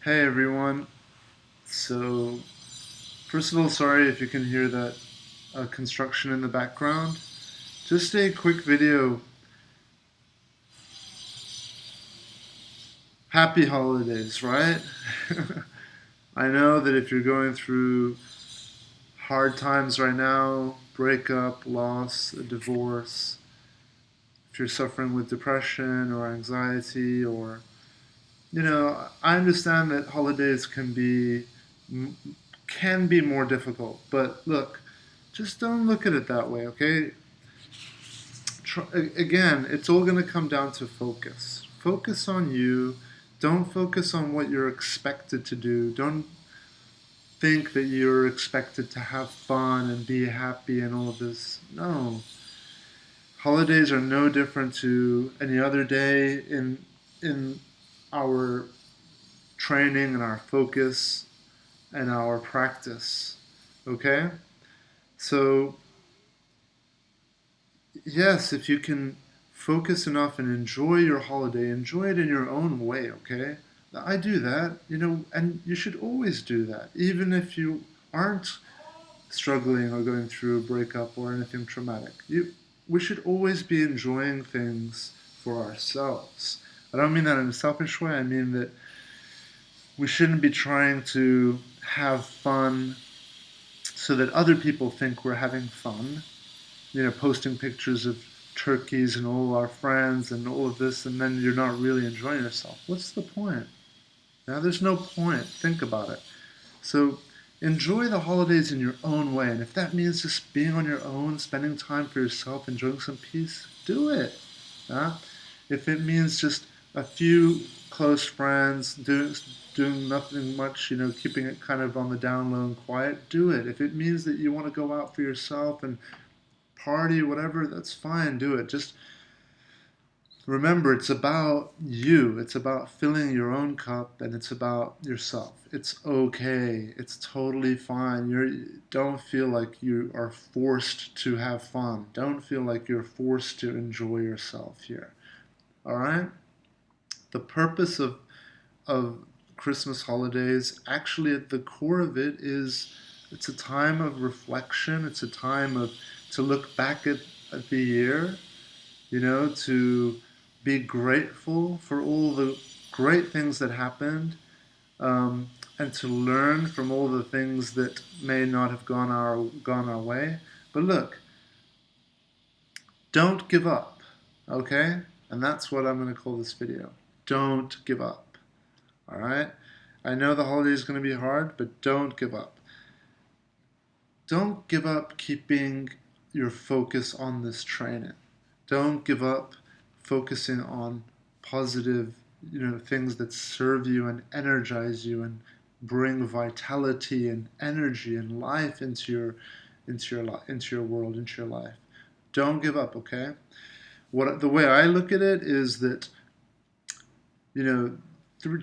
Hey everyone. So, first of all, sorry if you can hear that construction in the background. Just a quick video. Happy holidays, right? I know that if you're going through hard times right now, breakup, loss, a divorce, if you're suffering with depression or anxiety, or, I understand that holidays can be more difficult. But look, just don't look at it that way, okay? Again, it's all going to come down to focus. Focus on you. Don't focus on what you're expected to do. Don't think that you're expected to have fun and be happy and all of this. No. Holidays are no different to any other day in our training and our focus and our practice. Okay? So yes, if you can focus enough and enjoy your holiday, enjoy it in your own way, okay? I do that, and you should always do that, even if you aren't struggling or going through a breakup or anything traumatic. We should always be enjoying things for ourselves. I don't mean that in a selfish way, I mean that we shouldn't be trying to have fun so that other people think we're having fun, posting pictures of turkeys and all our friends and all of this, and then you're not really enjoying yourself. What's the point? Now, there's no point. Think about it. So, enjoy the holidays in your own way, and if that means just being on your own, spending time for yourself, enjoying some peace, do it. Yeah? If it means just a few close friends doing nothing much, keeping it kind of on the down low and quiet, do it. If it means that you want to go out for yourself and party, whatever, that's fine, do it. Just remember, it's about you. It's about filling your own cup, and it's about yourself. It's okay. It's totally fine. Don't feel like you are forced to have fun. Don't feel like you're forced to enjoy yourself here. All right? The purpose of Christmas holidays, actually at the core of it, is it's a time of reflection. It's a time of to look back at the year, to be grateful for all the great things that happened, and to learn from all the things that may not have gone our way. But look, don't give up, okay? And that's what I'm going to call this video. Don't give up. All right? I know the holiday is going to be hard, but don't give up. Don't give up keeping your focus on this training. Don't give up focusing on positive, things that serve you and energize you and bring vitality and energy and life into your world, into your life. Don't give up, okay? The way I look at it is that,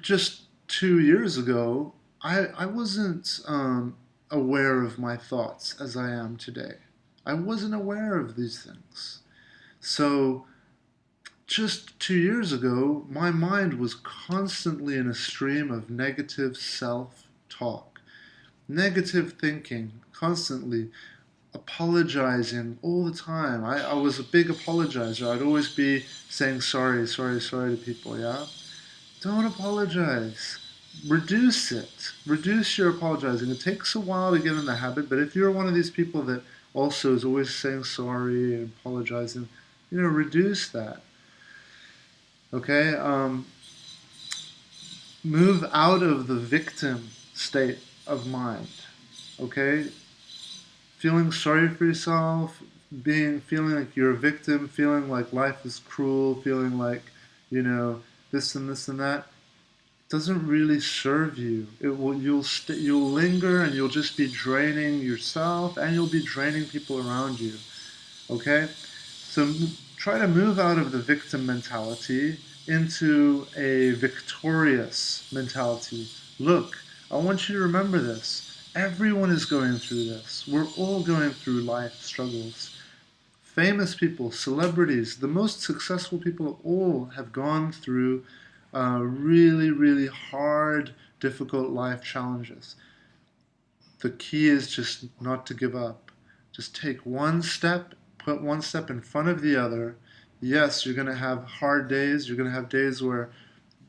just 2 years ago, I wasn't aware of my thoughts as I am today. I wasn't aware of these things. So just 2 years ago, my mind was constantly in a stream of negative self-talk, negative thinking, constantly apologizing all the time. I was a big apologizer. I'd always be saying sorry, sorry, sorry to people, yeah? Don't apologize. Reduce it. Reduce your apologizing. It takes a while to get in the habit, but if you're one of these people that also is always saying sorry and apologizing, reduce that. Okay? Move out of the victim state of mind. Okay? Feeling sorry for yourself, feeling like you're a victim, feeling like life is cruel, feeling like, this and this and that, doesn't really serve you. You'll linger and you'll just be draining yourself and you'll be draining people around you. Okay? So try to move out of the victim mentality into a victorious mentality. Look, I want you to remember this. Everyone is going through this. We're all going through life struggles. Famous people, celebrities, the most successful people of all have gone through really, really hard, difficult life challenges. The key is just not to give up. Just take one step, put one step in front of the other. Yes, you're going to have hard days. You're going to have days where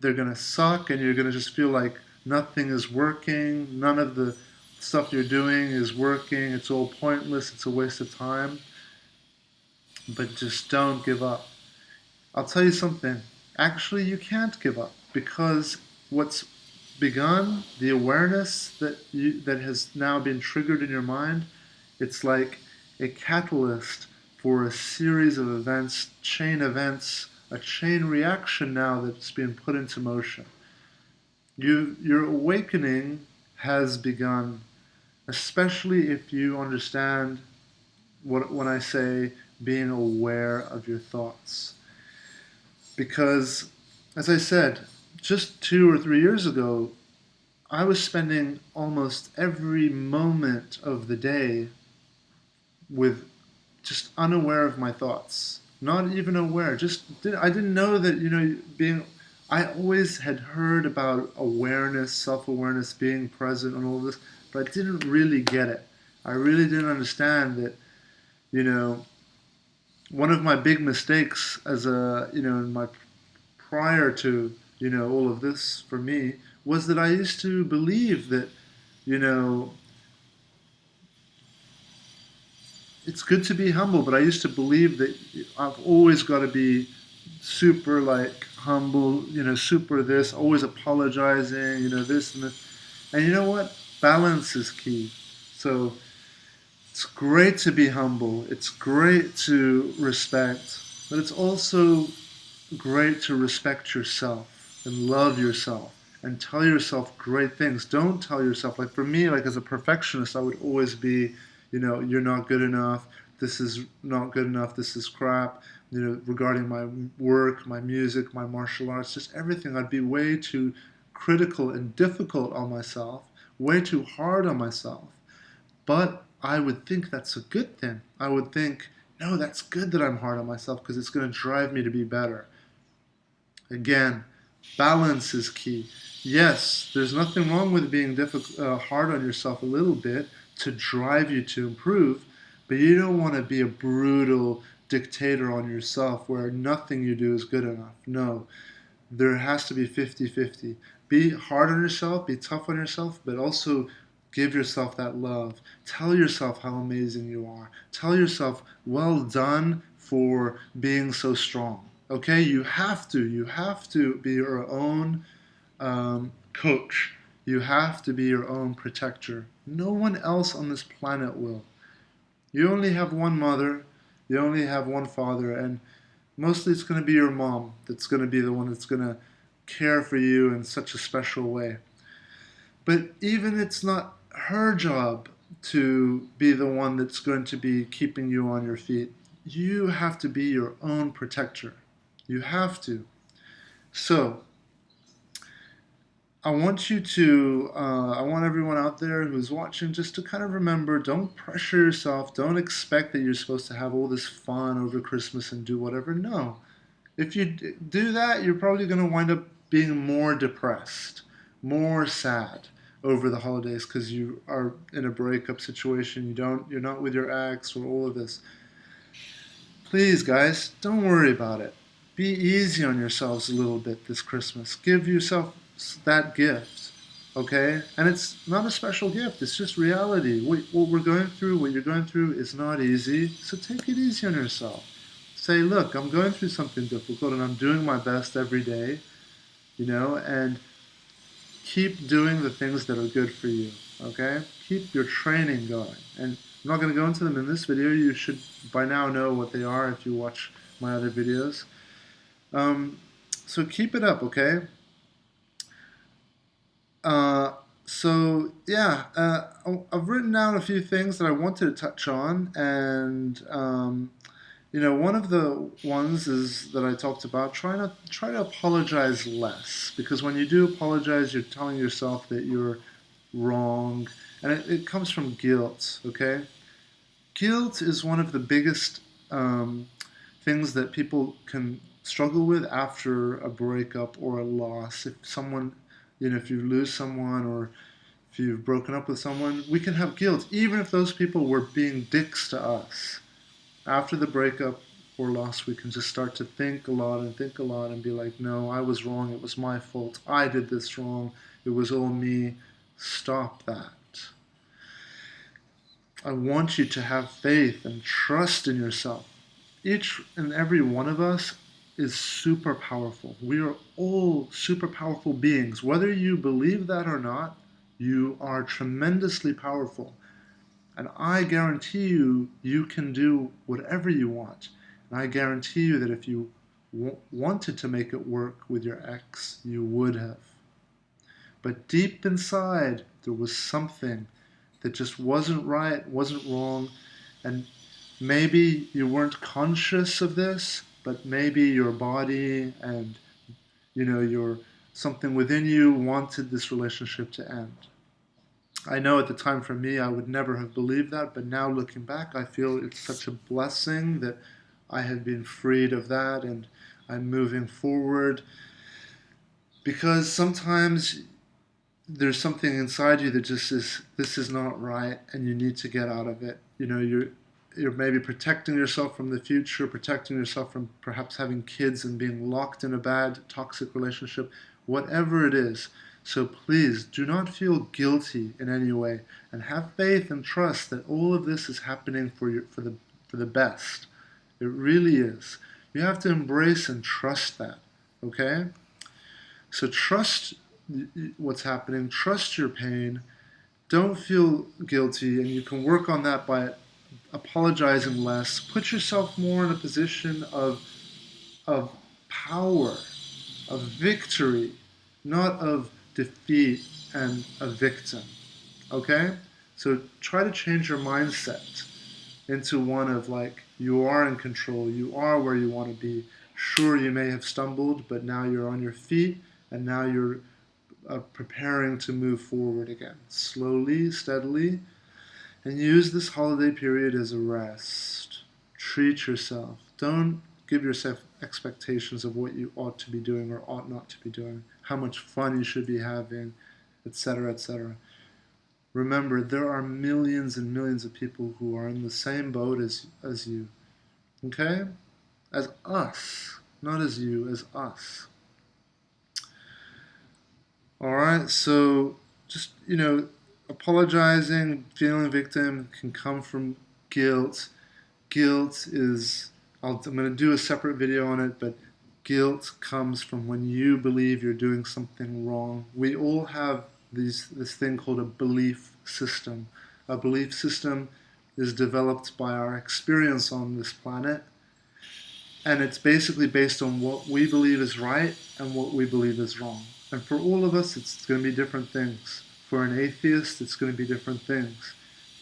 they're going to suck and you're going to just feel like nothing is working. None of the stuff you're doing is working. It's all pointless. It's a waste of time. But just don't give up. I'll tell you something. Actually, you can't give up because what's begun, the awareness that has now been triggered in your mind, it's like a catalyst for a series of events, a chain reaction now that's been put into motion. Your awakening has begun, especially if you understand when I say being aware of your thoughts. Because, as I said, just 2 or 3 years ago, I was spending almost every moment of the day with just unaware of my thoughts. Not even aware. I didn't know that, being. I always had heard about awareness, self-awareness, being present, and all this, but I didn't really get it. I really didn't understand that, you know, one of my big mistakes as in my prior to, all of this for me was that I used to believe that, you know, it's good to be humble, but I used to believe that I've always got to be super like humble, super this, always apologizing, this and this. And you know what? Balance is key. So it's great to be humble. It's great to respect, but it's also great to respect yourself and love yourself and tell yourself great things. Don't tell yourself, like for me, like as a perfectionist, I would always be, you're not good enough. This is not good enough. This is crap. Regarding my work, my music, my martial arts, just everything. I'd be way too critical and difficult on myself, way too hard on myself. But I would think that's a good thing. I would think, no, that's good that I'm hard on myself because it's going to drive me to be better. Again, balance is key. Yes, there's nothing wrong with being hard on yourself a little bit to drive you to improve, but you don't want to be a brutal dictator on yourself where nothing you do is good enough. No, there has to be 50-50. Be hard on yourself, be tough on yourself, but also give yourself that love. Tell yourself how amazing you are. Tell yourself, well done for being so strong. Okay, you have to. You have to be your own coach. You have to be your own protector. No one else on this planet will. You only have one mother, you only have one father, and mostly it's going to be your mom that's going to be the one that's going to care for you in such a special way. But even it's not her job to be the one that's going to be keeping you on your feet. You have to be your own protector. You have to. So, I want everyone out there who's watching just to kind of remember, don't pressure yourself. Don't expect that you're supposed to have all this fun over Christmas and do whatever. No. If you do that, you're probably going to wind up being more depressed, more sad over the holidays because you are in a breakup situation. You're not with your ex or all of this. Please, guys, don't worry about it. Be easy on yourselves a little bit this Christmas. Give yourself that gift, okay? And it's not a special gift, it's just reality. What we're going through, what you're going through is not easy, so take it easy on yourself. Say, look, I'm going through something difficult and I'm doing my best every day, and keep doing the things that are good for you, okay? Keep your training going. And I'm not going to go into them in this video. You should by now know what they are if you watch my other videos. So keep it up, okay? So yeah, I've written down a few things that I wanted to touch on, and one of the ones is that I talked about try to apologize less, because when you do apologize, you're telling yourself that you're wrong, and it comes from guilt. Okay, guilt is one of the biggest things that people can struggle with after a breakup or a loss. If someone, if you lose someone or if you've broken up with someone, we can have guilt, even if those people were being dicks to us. After the breakup or loss, we can just start to think a lot and be like, no, I was wrong. It was my fault. I did this wrong. It was all me. Stop that. I want you to have faith and trust in yourself. Each and every one of us is super powerful. We are all super powerful beings. Whether you believe that or not, you are tremendously powerful. And I guarantee you, you can do whatever you want. And I guarantee you that if you wanted to make it work with your ex, you would have. But deep inside, there was something that just wasn't right, wasn't wrong, and maybe you weren't conscious of this, but maybe your body and your something within you wanted this relationship to end. I know at the time for me, I would never have believed that, but now looking back, I feel it's such a blessing that I have been freed of that and I'm moving forward, because sometimes there's something inside you that just is, this is not right, and you need to get out of it. You're maybe protecting yourself from the future, protecting yourself from perhaps having kids and being locked in a bad, toxic relationship, whatever it is. So please do not feel guilty in any way, and have faith and trust that all of this is happening for the best. It really is. You have to embrace and trust that. Okay? So trust what's happening, trust your pain, don't feel guilty, and you can work on that by apologizing less. Put yourself more in a position of power, of victory, not of defeat and a victim. Okay? So try to change your mindset into one of like, you are in control, you are where you want to be. Sure, you may have stumbled, but now you're on your feet, and now you're preparing to move forward again, slowly, steadily, and use this holiday period as a rest. Treat yourself. Don't give yourself expectations of what you ought to be doing or ought not to be doing, how much fun you should be having, etc., etc. Remember, there are millions and millions of people who are in the same boat as you. Okay? As us. Not as you, as us. Alright, so just, apologizing, feeling victim can come from guilt. Guilt is, I'm going to do a separate video on it, but guilt comes from when you believe you're doing something wrong. We all have this thing called a belief system. A belief system is developed by our experience on this planet, and it's basically based on what we believe is right and what we believe is wrong. And for all of us, it's going to be different things. For an atheist, it's going to be different things.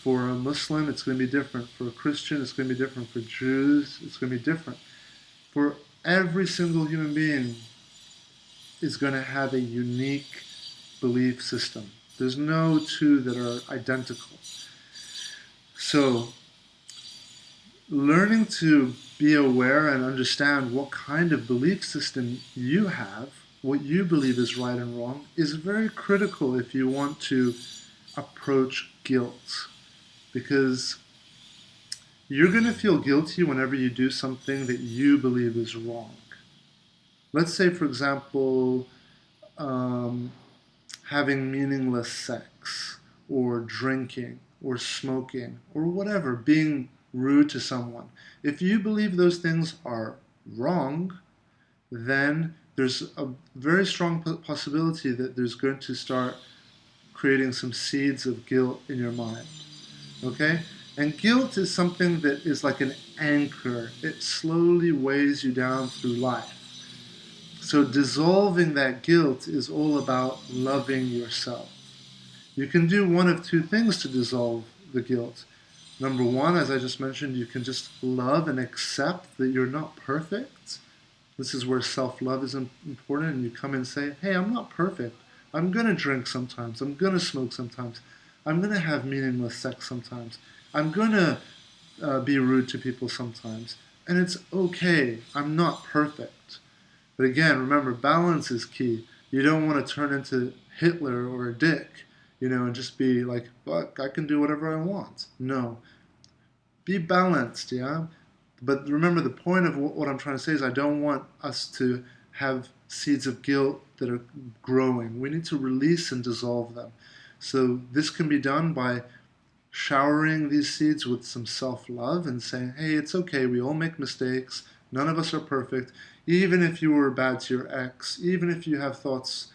For a Muslim, it's going to be different. For a Christian, it's going to be different. For Jews, it's going to be different. For every single human being is going to have a unique belief system. There's no two that are identical. So, learning to be aware and understand what kind of belief system you have, what you believe is right and wrong, is very critical if you want to approach guilt. Because you're going to feel guilty whenever you do something that you believe is wrong. Let's say, for example, having meaningless sex, or drinking, or smoking, or whatever, being rude to someone. If you believe those things are wrong, then there's a very strong possibility that there's going to start creating some seeds of guilt in your mind. Okay? And guilt is something that is like an anchor. It slowly weighs you down through life. So dissolving that guilt is all about loving yourself. You can do one of two things to dissolve the guilt. Number one, as I just mentioned, you can just love and accept that you're not perfect. This is where self-love is important, and you come and say, hey, I'm not perfect. I'm going to drink sometimes. I'm going to smoke sometimes. I'm going to have meaningless sex sometimes. I'm going to be rude to people sometimes. And it's okay. I'm not perfect. But again, remember, balance is key. You don't want to turn into Hitler or a dick, and just be like, fuck, I can do whatever I want. No. Be balanced, yeah? But remember, the point of what I'm trying to say is I don't want us to have seeds of guilt that are growing. We need to release and dissolve them. So this can be done by showering these seeds with some self love and saying, hey, it's okay, we all make mistakes, none of us are perfect. Even if you were bad to your ex, even if you have thoughts,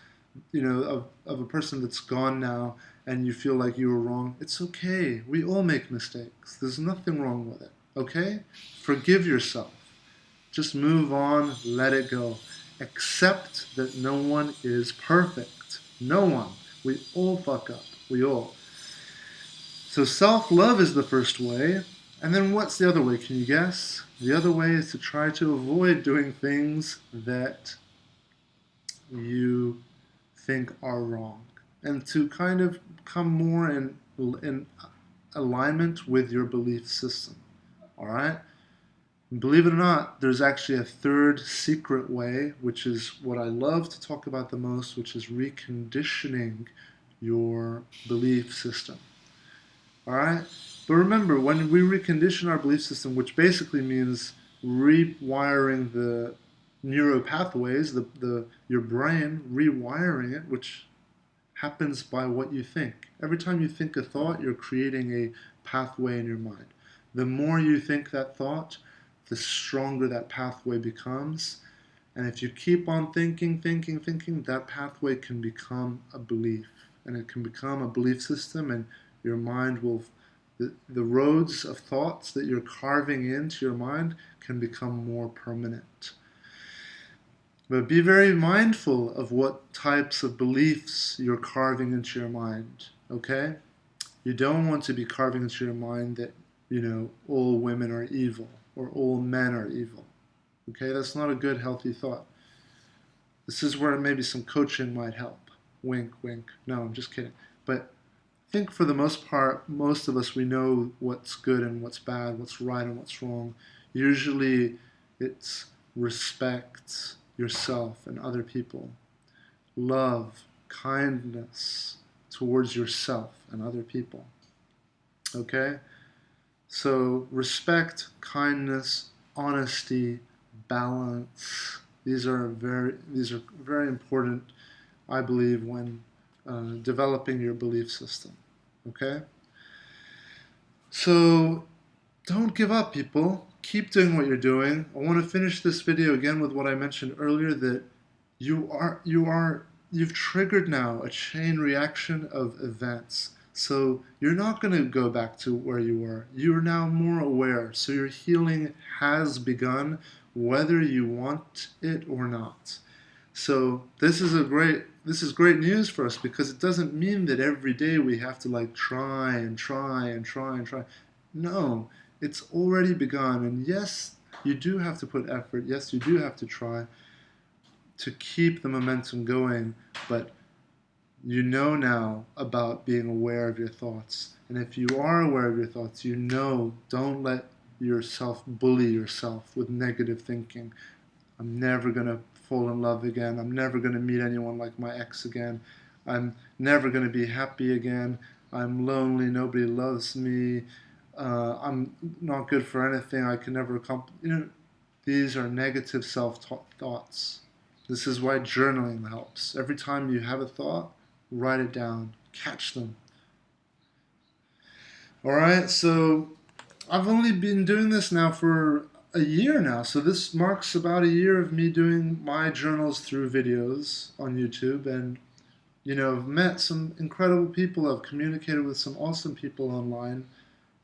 of a person that's gone now and you feel like you were wrong, it's okay. We all make mistakes. There's nothing wrong with it, okay? Forgive yourself. Just move on, let it go. Accept that no one is perfect. No one. We all fuck up. We all. So self-love is the first way. And then what's the other way? Can you guess? The other way is to try to avoid doing things that you think are wrong. And to kind of come more in alignment with your belief system. All right? Believe it or not, there's actually a third secret way, which is what I love to talk about the most, which is reconditioning your belief system. All right? But remember, when we recondition our belief system, which basically means rewiring the neural pathways, your brain, rewiring it, which happens by what you think. Every time you think a thought, you're creating a pathway in your mind. The more you think that thought, the stronger that pathway becomes. And if you keep on thinking, that pathway can become a belief. And it can become a belief system, and your mind will, the roads of thoughts that you're carving into your mind can become more permanent. But be very mindful of what types of beliefs you're carving into your mind, okay? You don't want to be carving into your mind that, all women are evil or all men are evil. Okay, that's not a good, healthy thought. This is where maybe some coaching might help. Wink, wink. No, I'm just kidding. But I think for the most part, most of us, we know what's good and what's bad, what's right and what's wrong. Usually it's respect yourself and other people, love, kindness towards yourself and other people. Okay? So respect, kindness, honesty, balance. These are very important, I believe, when developing your belief system. Okay? So don't give up, people. Keep doing what you're doing. I want to finish this video again with what I mentioned earlier, that you've triggered now a chain reaction of events. So you're not going to go back to where you were. You're now more aware. So your healing has begun, whether you want it or not. So this is great news for us, because it doesn't mean that every day we have to try and try and try and try. No, it's already begun. And yes, you do have to put effort. Yes, you do have to try to keep the momentum going, but you know now about being aware of your thoughts. And if you are aware of your thoughts, don't let yourself bully yourself with negative thinking. I'm never going to fall in love again. I'm never going to meet anyone like my ex again. I'm never going to be happy again. I'm lonely. Nobody loves me. I'm not good for anything. I can never accomplish. These are negative self-talk thoughts. This is why journaling helps. Every time you have a thought, write it down. Catch them. All right, so I've only been doing this now for a year now. So this marks about a year of me doing my journals through videos on YouTube. And, I've met some incredible people. I've communicated with some awesome people online.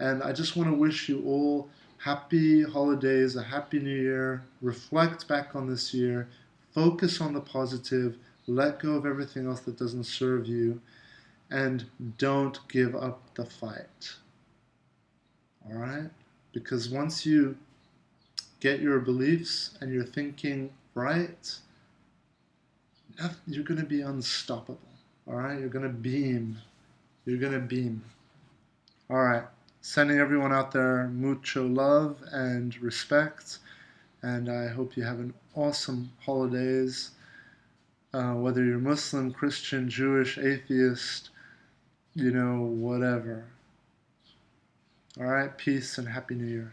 And I just want to wish you all happy holidays, a happy new year. Reflect back on this year. Focus on the positive. Let go of everything else that doesn't serve you. And don't give up the fight. All right? Because once you get your beliefs and your thinking right, you're going to be unstoppable. All right? You're going to beam. You're going to beam. All right. Sending everyone out there mucho love and respect, and I hope you have an awesome holidays, whether you're Muslim, Christian, Jewish, atheist, whatever. All right, peace and Happy New Year.